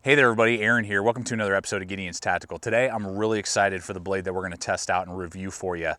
Hey there everybody, Aaron here. Welcome to another episode of Gideon's Tactical. Today I'm really excited for the blade that we're going to test out and review for you.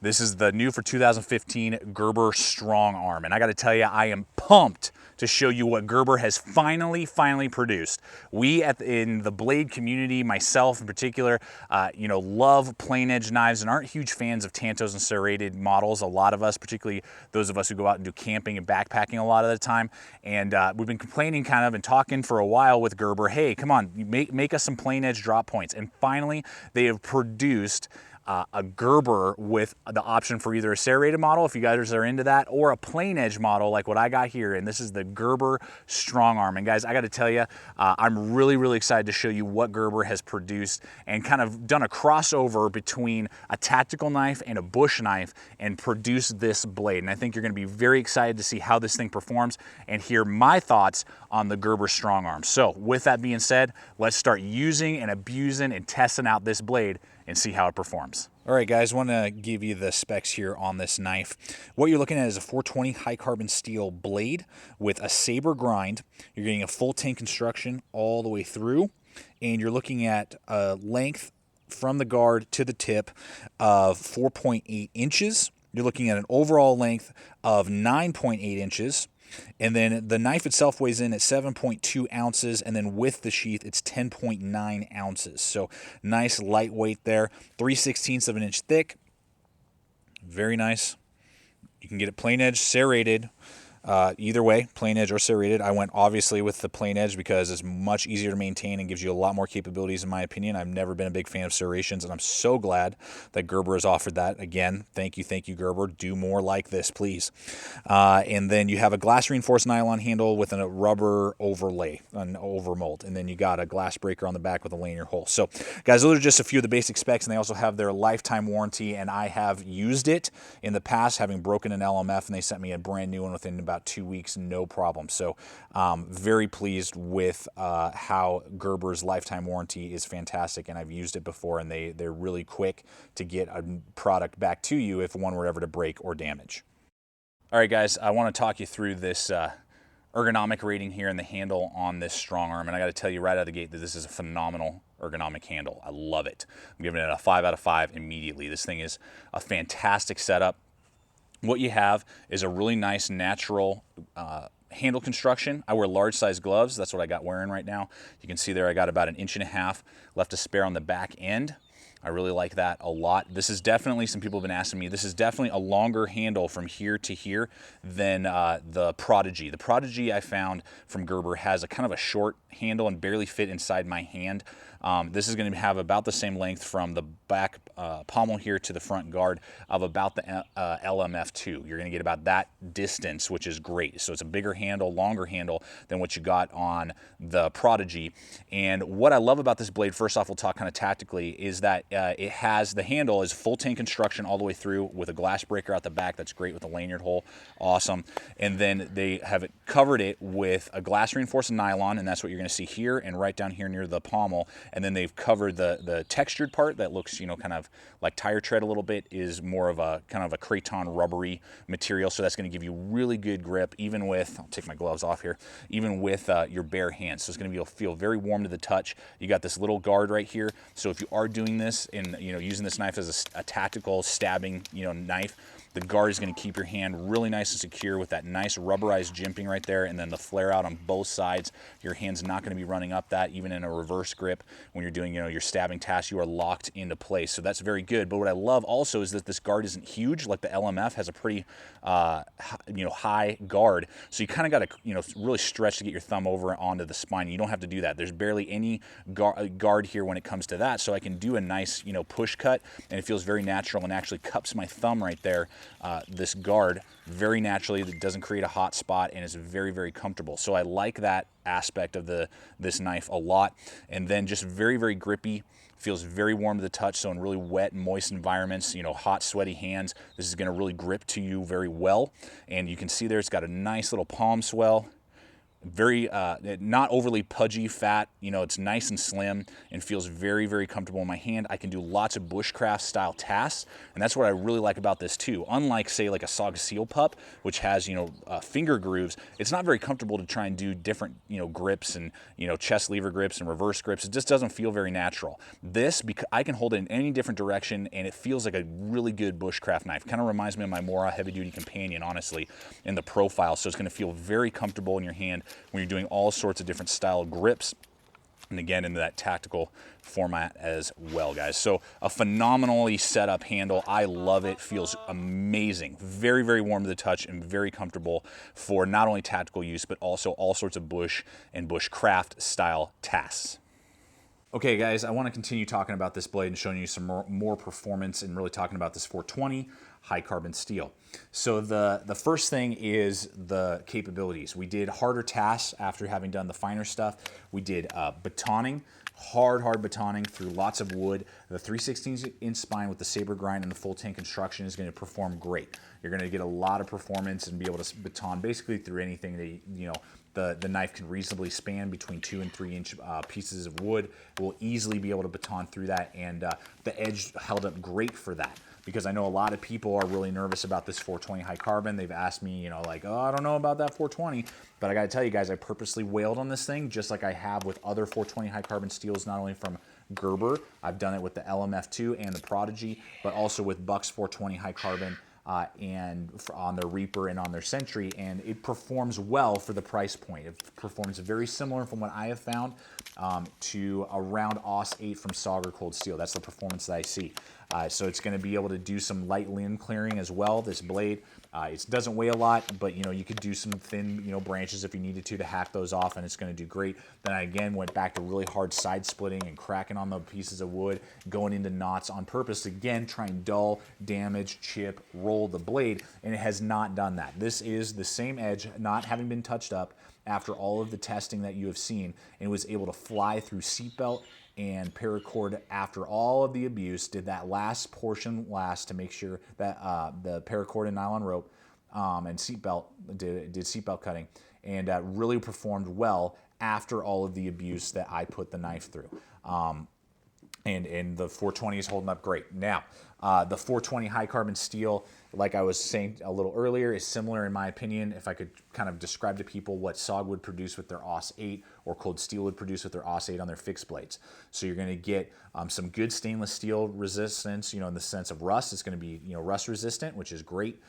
This is the new for 2015 Gerber StrongArm, and I got to tell you, I am pumped to show you what Gerber has finally produced. We in the blade community, myself in particular, love plain edge knives and aren't huge fans of tantos and serrated models. A lot of us, particularly those of us who go out and do camping and backpacking a lot of the time, and we've been complaining kind of and talking for a while with Gerber, hey, come on, make us some plain edge drop points. And finally, they have produced a Gerber with the option for either a serrated model, if you guys are into that, or a plain edge model like what I got here. And this is the Gerber StrongArm. And guys, I got to tell you, I'm really excited to show you what Gerber has produced and kind of done a crossover between a tactical knife and a bush knife and produced this blade. And I think you're going to be very excited to see how this thing performs and hear my thoughts on the Gerber StrongArm. So with that being said, let's start using and abusing and testing out this blade and see how it performs. All right, guys, I want to give you the specs here on this knife. What you're looking at is a 420 high carbon steel blade with a saber grind. You're getting a full tin construction all the way through, and you're looking at a length from the guard to the tip of 4.8 inches. You're looking at an overall length of 9.8 inches. And then the knife itself weighs in at 7.2 ounces, and then with the sheath, it's 10.9 ounces. So nice lightweight there, 3/16 of an inch thick. Very nice. You can get it plain edge, serrated. Either way, plain edge or serrated. I went obviously with the plain edge because it's much easier to maintain and gives you a lot more capabilities in my opinion. I've never been a big fan of serrations, and I'm so glad that Gerber has offered that. Again, thank you Gerber. Do more like this, please. And then you have a glass reinforced nylon handle with a rubber overlay, an overmold, and then you got a glass breaker on the back with a lanyard hole. So guys, those are just a few of the basic specs, and they also have their lifetime warranty, and I have used it in the past, having broken an LMF, and they sent me a brand new one within about 2 weeks, no problem. So very pleased with how Gerber's lifetime warranty is fantastic, and I've used it before, and they're really quick to get a product back to you if one were ever to break or damage. All right, guys, I want to talk you through this ergonomic rating here and the handle on this StrongArm, and I got to tell you right out of the gate that this is a phenomenal ergonomic handle. I love it. I'm giving it a 5 out of 5 immediately. This thing is a fantastic setup. What you have is a really nice natural handle construction. I wear large size gloves. That's what I got wearing right now. You can see there I got about 1.5 inches left to spare on the back end. I really like that a lot. This is definitely, some people have been asking me, this is definitely a longer handle from here to here than the Prodigy. The Prodigy I found from Gerber has a kind of a short handle and barely fit inside my hand. This is going to have about the same length from the back pommel here to the front guard of about the LMF2. You're going to get about that distance, which is great. So it's a bigger handle, longer handle than what you got on the Prodigy. And what I love about this blade, first off, we'll talk kind of tactically, is that it has, the handle is full tin construction all the way through with a glass breaker out the back. That's great with a lanyard hole. Awesome. And then they have covered it with a glass reinforced nylon, and that's what you're going to see here and right down here near the pommel. And then they've covered the textured part that looks, kind of like tire tread a little bit, is more of a kind of a Kraton rubbery material. So that's going to give you really good grip, even with, I'll take my gloves off here, even with your bare hands. So it's going to feel very warm to the touch. You got this little guard right here. So if you are doing this and, using this knife as a tactical stabbing, knife, the guard is going to keep your hand really nice and secure with that nice rubberized jimping right there, and then the flare out on both sides. Your hand's not going to be running up that, even in a reverse grip. When you're doing, your stabbing tasks, you are locked into place. So that's very good. But what I love also is that this guard isn't huge. Like the LMF has a pretty, high guard. So you kind of got to, really stretch to get your thumb over onto the spine. You don't have to do that. There's barely any guard here when it comes to that. So I can do a nice, push cut, and it feels very natural and actually cups my thumb right there. This guard very naturally. It doesn't create a hot spot, and it's very comfortable. So I like that aspect of this knife a lot. And then just very grippy. Feels very warm to the touch. So in really wet, moist environments, hot, sweaty hands, this is going to really grip to you very well. And you can see there it's got a nice little palm swell. very not overly pudgy fat. You know, it's nice and slim and feels very, very comfortable in my hand. I can do lots of bushcraft style tasks, and that's what I really like about this too. Unlike, say, like a Saga Seal Pup, which has, you know, finger grooves, it's not very comfortable to try and do different, you know, grips and, you know, chest lever grips and reverse grips. It just doesn't feel very natural. This, because I can hold it in any different direction, and it feels like a really good bushcraft knife. Kind of reminds me of my Mora heavy duty companion, honestly, in the profile. So it's going to feel very comfortable in your hand when you're doing all sorts of different style grips, and again into that tactical format as well, guys. So a phenomenally set up handle. I love it. Feels amazing. Very, very warm to the touch and very comfortable for not only tactical use, but also all sorts of bush and bushcraft style tasks. Okay, guys, I want to continue talking about this blade and showing you some more performance and really talking about this 420 high carbon steel. So the first thing is the capabilities. We did harder tasks after having done the finer stuff. We did batoning, hard batoning through lots of wood. The 3/16" spine with the saber grind and the full tank construction is going to perform great. You're going to get a lot of performance and be able to baton basically through anything that, you know, the knife can reasonably span between 2 and 3 inch pieces of wood. We'll easily be able to baton through that, and the edge held up great for that, because I know a lot of people are really nervous about this 420 high carbon. They've asked me, you know, like, oh, I don't know about that 420, but I gotta tell you guys, I purposely wailed on this thing, just like I have with other 420 high carbon steels, not only from Gerber, I've done it with the LMF2 and the Prodigy, but also with Buck's 420 high carbon, and on their Reaper and on their Sentry, and it performs well for the price point. It performs very similar, from what I have found, to around AUS 8 from Sauger Cold Steel. That's the performance that I see. So it's going to be able to do some light limb clearing as well, this blade. It doesn't weigh a lot, but, you know, you could do some thin, you know, branches if you needed to hack those off, and it's going to do great. Then I again went back to really hard side splitting and cracking on the pieces of wood, going into knots on purpose, again, try and dull, damage, chip, roll the blade, and it has not done that. This is the same edge, not having been touched up after all of the testing that you have seen, and was able to fly through seatbelt and paracord after all of the abuse. Did that last portion last to make sure that the paracord and nylon rope and seatbelt did seatbelt cutting, and really performed well after all of the abuse that I put the knife through. And the 420 is holding up great. Now, the 420 high carbon steel, like I was saying a little earlier, is similar in my opinion. If I could kind of describe to people what SOG would produce with their AUS 8 or Cold Steel would produce with their AUS 8 on their fixed blades. So you're going to get some good stainless steel resistance, you know, in the sense of rust. It's going to be, you know, rust resistant, which is great.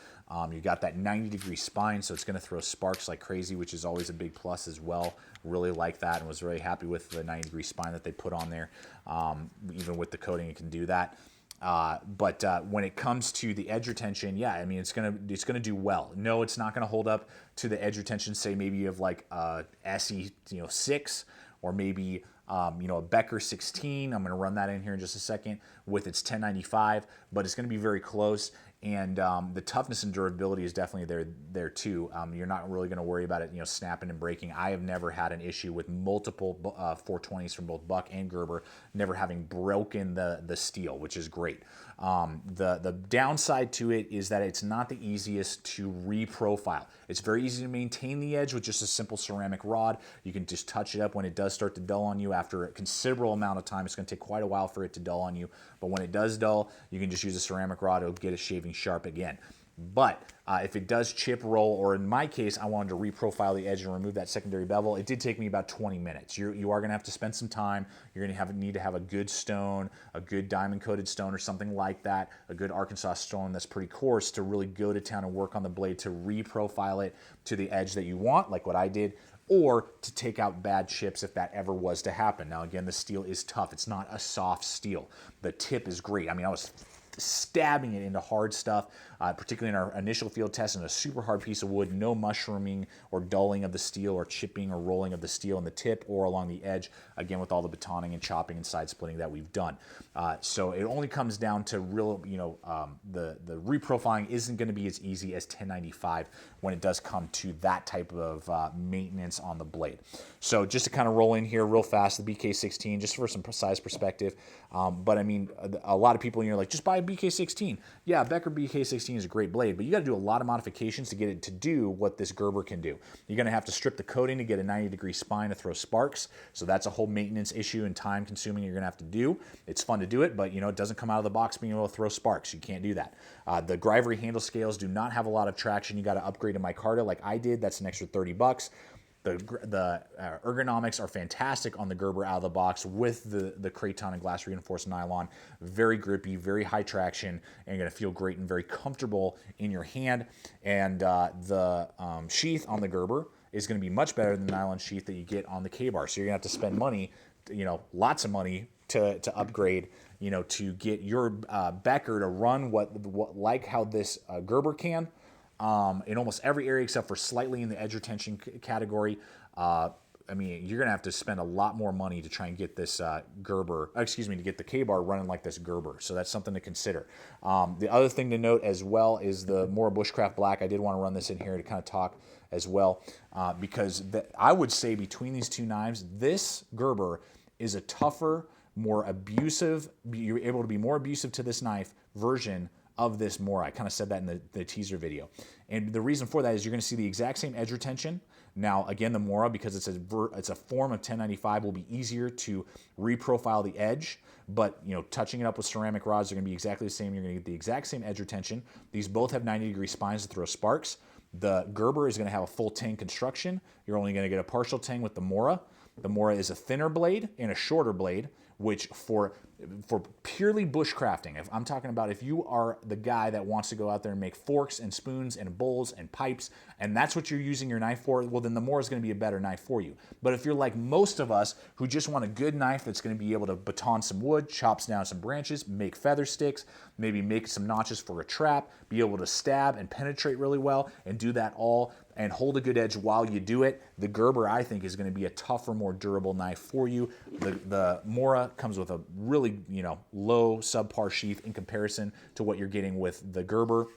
You got that 90-degree spine, so it's going to throw sparks like crazy, which is always a big plus as well. Really like that, and was very happy with the 90-degree spine that they put on there. Even with the coating, it can do that. But when it comes to the edge retention, yeah, I mean, it's gonna do well. No, it's not gonna hold up to the edge retention, say maybe of like SE, you know, 6, or maybe you know, a Becker 16. I'm gonna run that in here in just a second with its 1095, but it's gonna be very close. And the toughness and durability is definitely there too. You're not really going to worry about it, you know, snapping and breaking. I have never had an issue with multiple 420s from both Buck and Gerber never having broken the steel, which is great. The downside to it is that it's not the easiest to reprofile. It's very easy to maintain the edge with just a simple ceramic rod. You can just touch it up when it does start to dull on you. After a considerable amount of time, it's going to take quite a while for it to dull on you. But when it does dull, you can just use a ceramic rod. It'll get it shaving sharp again. But if it does chip, roll, or in my case, I wanted to reprofile the edge and remove that secondary bevel, it did take me about 20 minutes. You are going to have to spend some time. You're going to need to have a good stone, a good diamond-coated stone or something like that, a good Arkansas stone that's pretty coarse, to really go to town and work on the blade to reprofile it to the edge that you want, like what I did, or to take out bad chips if that ever was to happen. Now, again, the steel is tough. It's not a soft steel. The tip is great. I mean, I was stabbing it into hard stuff, particularly in our initial field test, in a super hard piece of wood, no mushrooming or dulling of the steel or chipping or rolling of the steel in the tip or along the edge, again, with all the batoning and chopping and side splitting that we've done. So it only comes down to real, you know, the reprofiling isn't going to be as easy as 1095 when it does come to that type of maintenance on the blade. So just to kind of roll in here real fast, the BK16, just for some size perspective. But I mean, a lot of people, you're like, just buy BK16. Yeah, Becker BK16 is a great blade, but you got to do a lot of modifications to get it to do what this Gerber can do. You're going to have to strip the coating to get a 90-degree spine to throw sparks, so that's a whole maintenance issue and time consuming you're going to have to do. It's fun to do it, but it doesn't come out of the box being able to throw sparks. You can't do that. The Gryvery handle scales do not have a lot of traction. You got to upgrade to micarta like I did. That's an extra $30. The ergonomics are fantastic on the Gerber out of the box with the Kraton and glass reinforced nylon. Very grippy, very high traction, and you're going to feel great and very comfortable in your hand. And the sheath on the Gerber is going to be much better than the nylon sheath that you get on the K-bar. So you're going to have to spend money, lots of money to upgrade, to get your Becker to run like how this Gerber can. In almost every area except for slightly in the edge retention category. I mean, you're going to have to spend a lot more money to try and get this to get the K-bar running like this Gerber. So that's something to consider. The other thing to note as well is the Mora Bushcraft Black. I did want to run this in here to kind of talk as well, because I would say between these two knives, this Gerber is a tougher, more abusive, you're able to be more abusive to this knife version of this Mora. I kind of said that in the teaser video. And the reason for that is you're going to see the exact same edge retention. Now, again, the Mora, because it's a form of 1095, will be easier to reprofile the edge. But, touching it up with ceramic rods are going to be exactly the same. You're going to get the exact same edge retention. These both have 90-degree spines to throw sparks. The Gerber is going to have a full tang construction. You're only going to get a partial tang with the Mora. The Mora is a thinner blade and a shorter blade, which for purely bushcrafting, if I'm talking about if you are the guy that wants to go out there and make forks and spoons and bowls and pipes, and that's what you're using your knife for, well, then the Mora is going to be a better knife for you. But if you're like most of us who just want a good knife that's going to be able to baton some wood, chops down some branches, make feather sticks, maybe make some notches for a trap, be able to stab and penetrate really well, and do that all and hold a good edge while you do it, the Gerber, I think, is going to be a tougher, more durable knife for you. The Mora comes with a really, low subpar sheath in comparison to what you're getting with the Gerber.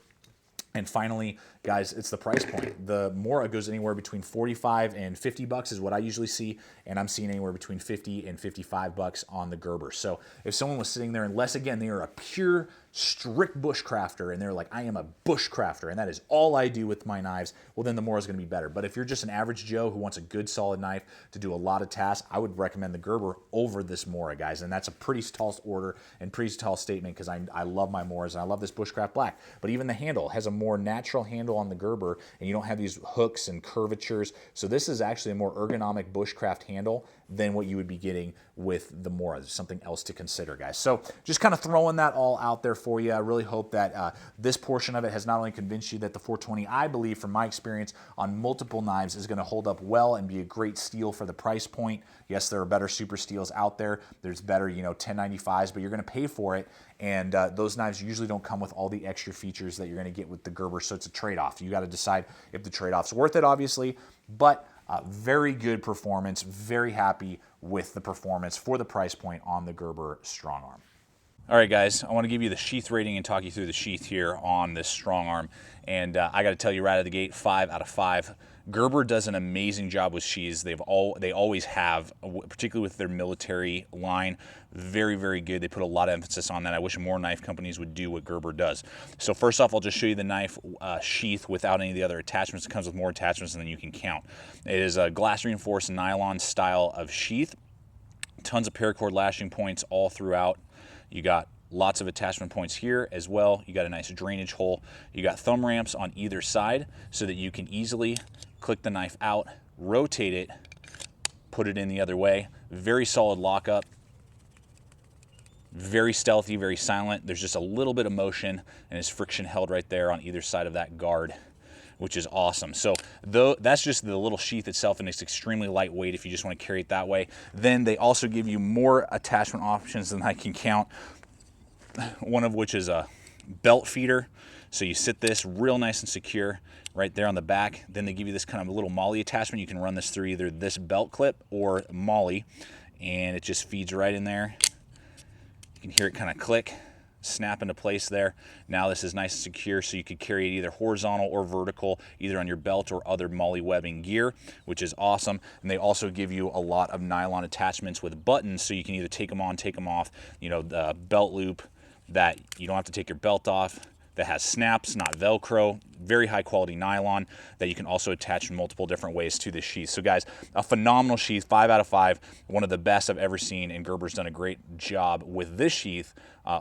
And finally, guys, it's the price point. The Mora goes anywhere between $45 and $50 is what I usually see, and I'm seeing anywhere between $50 and $55 on the Gerber. So if someone was sitting there, unless again they are a pure, strict bushcrafter, and they're like, I am a bushcrafter, and that is all I do with my knives, well, then the Mora is going to be better. But if you're just an average Joe who wants a good, solid knife to do a lot of tasks, I would recommend the Gerber over this Mora, guys. And that's a pretty tall order and pretty tall statement, because I love my Moras and I love this Bushcraft Black. But even the handle has a more natural handle on the Gerber, and you don't have these hooks and curvatures. So this is actually a more ergonomic bushcraft handle than what you would be getting with the Mora. There's something else to consider, guys. So just kind of throwing that all out there for you. I really hope that this portion of it has not only convinced you that the 420, I believe from my experience on multiple knives, is going to hold up well and be a great steal for the price point. Yes, there are better super steels out there. There's better, 1095s, but you're going to pay for it. And those knives usually don't come with all the extra features that you're going to get with the Gerber, so it's a trade-off. You got to decide if the trade-off's worth it, obviously, but very good performance. Very happy with the performance for the price point on the Gerber StrongArm. All right, guys, I want to give you the sheath rating and talk you through the sheath here on this StrongArm. And I got to tell you right out of the gate, 5 out of 5. Gerber does an amazing job with sheaths. They always have, particularly with their military line. Very, very good. They put a lot of emphasis on that. I wish more knife companies would do what Gerber does. So first off, I'll just show you the knife sheath without any of the other attachments. It comes with more attachments than you can count. It is a glass reinforced nylon style of sheath. Tons of paracord lashing points all throughout. You got lots of attachment points here as well. You got a nice drainage hole. You got thumb ramps on either side so that you can easily click the knife out, rotate it, put it in the other way. Very solid lockup. Very stealthy, very silent. There's just a little bit of motion, and it's friction held right there on either side of that guard, which is awesome. So that's just the little sheath itself, and it's extremely lightweight if you just want to carry it that way. Then they also give you more attachment options than I can count, one of which is a belt feeder. So you sit this real nice and secure right there on the back. Then they give you this kind of little molly attachment. You can run this through either this belt clip or molly, and it just feeds right in there. You can hear it kind of click, snap into place there. Now this is nice and secure, so you could carry it either horizontal or vertical, either on your belt or other molly webbing gear, which is awesome. And they also give you a lot of nylon attachments with buttons, so you can either take them on, take them off, the belt loop, that you don't have to take your belt off, that has snaps, not Velcro, very high quality nylon that you can also attach in multiple different ways to the sheath. So guys, a phenomenal sheath, 5 out of 5, one of the best I've ever seen, and Gerber's done a great job with this sheath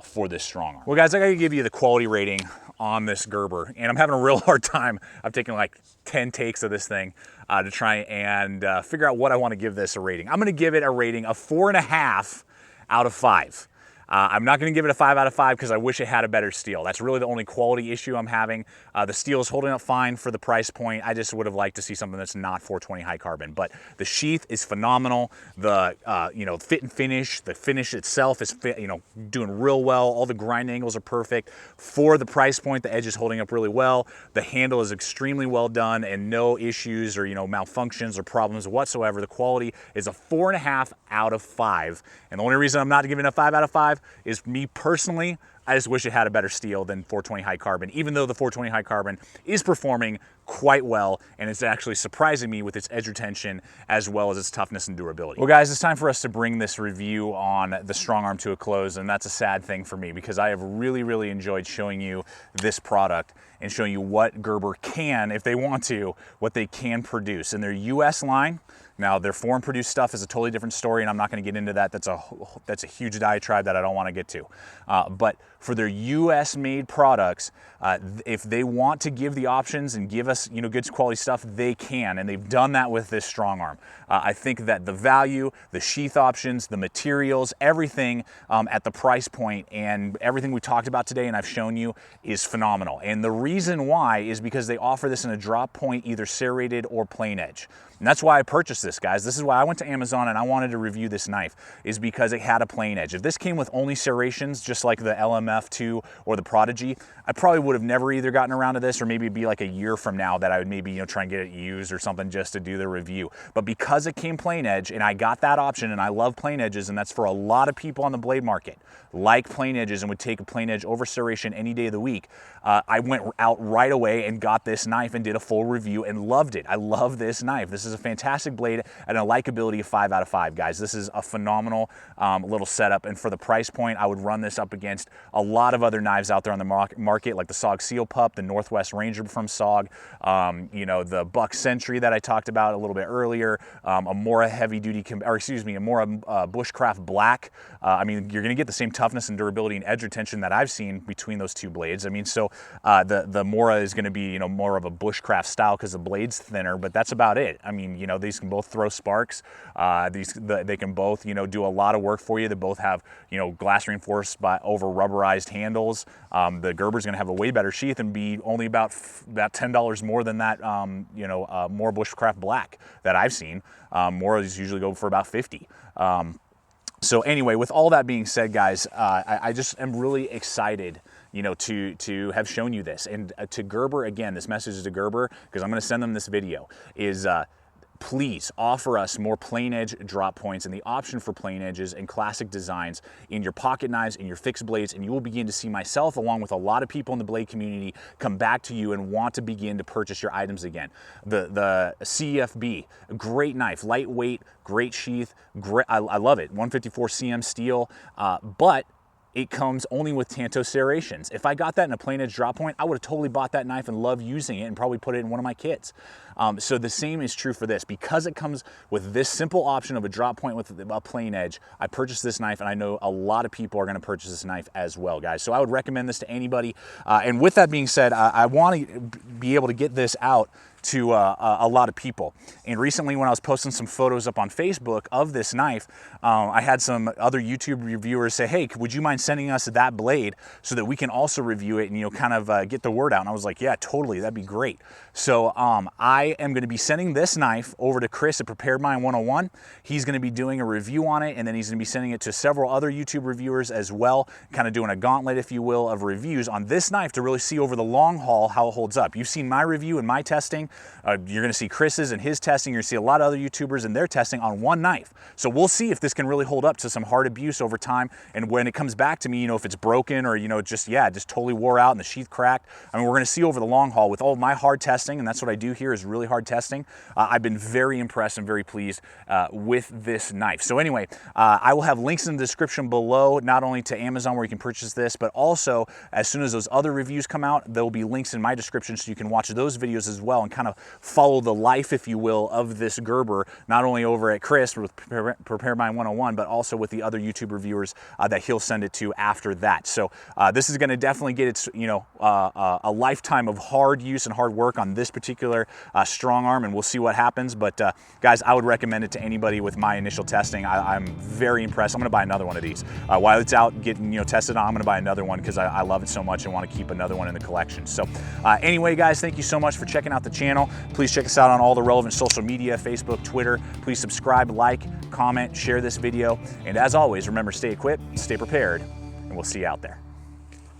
for this StrongArm. Well guys, I gotta give you the quality rating on this Gerber, and I'm having a real hard time. I've taken like 10 takes of this thing to try and figure out what I wanna give this a rating. I'm gonna give it a rating of 4.5 out of 5. I'm not going to give it a 5 out of 5 because I wish it had a better steel. That's really the only quality issue I'm having. The steel is holding up fine for the price point. I just would have liked to see something that's not 420 high carbon. But the sheath is phenomenal. The fit and finish, the finish itself is doing real well. All the grind angles are perfect for the price point. The edge is holding up really well. The handle is extremely well done and no issues or malfunctions or problems whatsoever. The quality is a 4.5 out of 5. And the only reason I'm not giving it a 5 out of 5 is me personally, I just wish it had a better steel than 420 high carbon, even though the 420 high carbon is performing quite well, and it's actually surprising me with its edge retention as well as its toughness and durability. Well guys, it's time for us to bring this review on the StrongArm to a close, and that's a sad thing for me because I have really enjoyed showing you this product and showing you what Gerber can, if they want to, what they can produce in their US line. Now, their foreign produced stuff is a totally different story, and I'm not gonna get into that. That's a huge diatribe that I don't wanna get to. But for their US made products, if they want to give the options and give us good quality stuff, they can, and they've done that with this StrongArm. I think that the value, the sheath options, the materials, everything at the price point and everything we talked about today and I've shown you is phenomenal. And the reason why is because they offer this in a drop point, either serrated or plain edge. And that's why I purchased this, guys. This is why I went to Amazon and I wanted to review this knife, is because it had a plain edge. If this came with only serrations, just like the LMF2 or the Prodigy, I probably would have never either gotten around to this, or maybe it'd be like a year from now that I would maybe try and get it used or something just to do the review. But because it came plain edge and I got that option, and I love plain edges, and that's for a lot of people on the blade market, like plain edges and would take a plain edge over serration any day of the week, I went out right away and got this knife and did a full review and loved it. I love this knife. This is a fantastic blade and a likability of 5 out of 5, guys. This is a phenomenal little setup, and for the price point, I would run this up against a lot of other knives out there on the market, like the SOG Seal Pup, the Northwest Ranger from SOG, the Buck Sentry that I talked about a little bit earlier, a Mora heavy duty, a Mora Bushcraft Black. I mean, you're gonna get the same toughness and durability and edge retention that I've seen between those two blades. I mean, so the Mora is gonna be, more of a Bushcraft style because the blade's thinner, but that's about it. I mean, these can both throw sparks. They can both, do a lot of work for you. They both have, glass reinforced by over rubberized handles. The Gerber's gonna have a way better sheath and be only about $10 more than that, Mora Bushcraft Black that I've seen. Mora's usually go for about 50. So anyway, with all that being said, guys, I just am really excited, to have shown you this. And to Gerber, again, this message is to Gerber, because I'm going to send them this video, is please offer us more plain edge drop points and the option for plain edges and classic designs in your pocket knives and your fixed blades, and you will begin to see myself, along with a lot of people in the blade community, come back to you and want to begin to purchase your items again. The CFB, great knife, lightweight, great sheath, great, I love it, 154 cm steel, but it comes only with Tanto serrations. If I got that in a plain edge drop point, I would have totally bought that knife and loved using it and probably put it in one of my kits. So the same is true for this. Because it comes with this simple option of a drop point with a plain edge, I purchased this knife, and I know a lot of people are gonna purchase this knife as well, guys. So I would recommend this to anybody. And with that being said, I wanna be able to get this out to a lot of people. And recently, when I was posting some photos up on Facebook of this knife, I had some other YouTube reviewers say, hey, would you mind sending us that blade so that we can also review it and kind of get the word out? And I was like, yeah, totally, that'd be great. So I am going to be sending this knife over to Chris at Prepared Mind 101. He's going to be doing a review on it, and then he's going to be sending it to several other YouTube reviewers as well, kind of doing a gauntlet, if you will, of reviews on this knife to really see over the long haul how it holds up. You've seen my review and my testing, testing. You're gonna see Chris's and his testing. You're gonna see a lot of other YouTubers and their testing on one knife. So we'll see if this can really hold up to some hard abuse over time. And when it comes back to me, if it's broken or, just totally wore out and the sheath cracked. I mean, we're gonna see over the long haul with all my hard testing, and that's what I do here is really hard testing. I've been very impressed and very pleased with this knife. So anyway, I will have links in the description below, not only to Amazon where you can purchase this, but also as soon as those other reviews come out, there will be links in my description so you can watch those videos as well and kind of follow the life, if you will, of this Gerber, not only over at Chris with Prepare Mind 101, but also with the other YouTube reviewers that he'll send it to after that. So this is going to definitely get its, a lifetime of hard use and hard work on this particular strong arm, and we'll see what happens. But guys, I would recommend it to anybody with my initial testing. I'm very impressed. I'm going to buy another one of these. While it's out getting tested on, I'm going to buy another one because I love it so much and want to keep another one in the collection. So anyway, guys, thank you so much for checking out the channel. Please check us out on all the relevant social media, Facebook, Twitter. Please subscribe, like, comment, share this video. And as always, remember, stay equipped, stay prepared, and we'll see you out there.